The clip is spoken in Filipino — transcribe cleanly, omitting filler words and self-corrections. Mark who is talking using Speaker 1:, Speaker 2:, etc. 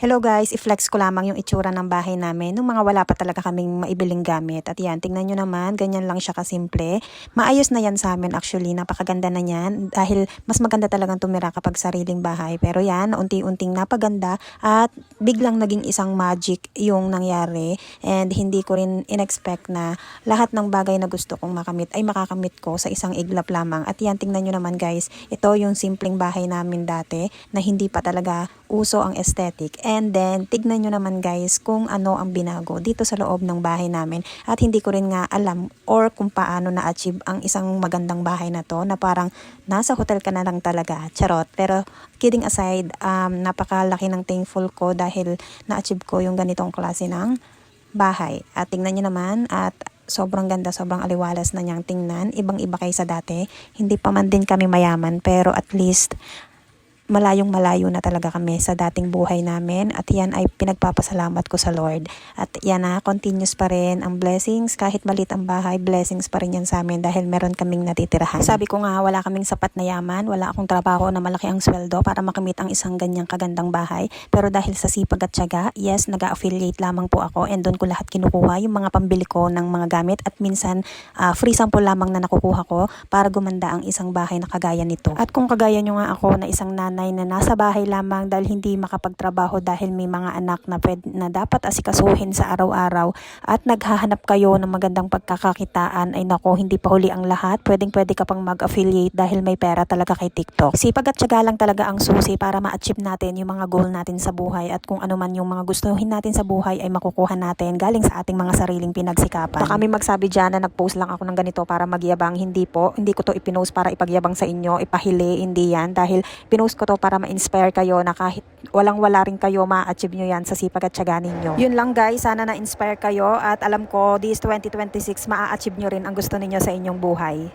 Speaker 1: Hello guys, i-flex ko lamang yung itsura ng bahay namin nung mga wala pa talaga kaming maibiling gamit. At yan, tingnan nyo naman, ganyan lang siya kasimple. Maayos na yan sa amin actually, napakaganda na yan dahil mas maganda talagang tumira kapag sariling bahay. Pero yan, unti-unting napaganda at biglang naging isang magic yung nangyari. And hindi ko rin in-expect na lahat ng bagay na gusto kong makamit ay makakamit ko sa isang iglap lamang. At yan, tingnan nyo naman guys, ito yung simpleng bahay namin dati na hindi pa talaga uso ang aesthetic. And then, tignan nyo naman guys kung ano ang binago dito sa loob ng bahay namin. At hindi ko rin nga alam or kung paano na-achieve ang isang magandang bahay na to na parang nasa hotel ka na lang talaga. Charot. Pero kidding aside, napakalaki ng thankful ko dahil na-achieve ko yung ganitong klase ng bahay. At tingnan nyo naman at sobrang ganda, sobrang aliwalas na niyang tingnan. Ibang-iba kaysa dati. Hindi pa man din kami mayaman pero at least malayong malayo na talaga kami sa dating buhay namin at yan ay pinagpapasalamat ko sa Lord. At yan na, continuous pa rin ang blessings. Kahit maliit ang bahay, blessings pa rin yan sa amin dahil meron kaming natitirahan. Sabi ko nga, wala kaming sapat na yaman, wala akong trabaho na malaki ang sweldo para makamit ang isang ganyang kagandang bahay. Pero dahil sa sipag at tiyaga, yes, nag-affiliate lamang po ako and doon ko lahat kinukuha yung mga pambili ko ng mga gamit at minsan free sample lamang na nakukuha ko para gumanda ang isang bahay na kagaya nito. At kung kagaya nyo nga ako na isang nanay na nasa bahay lamang dahil hindi makapagtrabaho dahil may mga anak na dapat asikasuhin sa araw-araw at naghahanap kayo ng magandang pagkakakitaan, ay nako, hindi pa huli ang lahat. Pwede ka pang mag-affiliate dahil may pera talaga kay TikTok. Sipag at tiyaga lang talaga ang susi para ma-achieve natin yung mga goal natin sa buhay at kung ano man yung mga gustuhin natin sa buhay ay makukuha natin galing sa ating mga sariling pinagsikapan. Baka kami magsabi dyan na nag-post lang ako ng ganito para magyabang. Hindi po. Hindi ko to ipinost para ipagyabang sa inyo, ipahili, hindi yan. Dahil pinost ko to para ma-inspire kayo na kahit walang-wala rin kayo, ma-achieve nyo yan sa sipag at tiyaga ninyo. Yun lang guys, sana na-inspire kayo at alam ko this 2026 ma-achieve nyo rin ang gusto ninyo sa inyong buhay.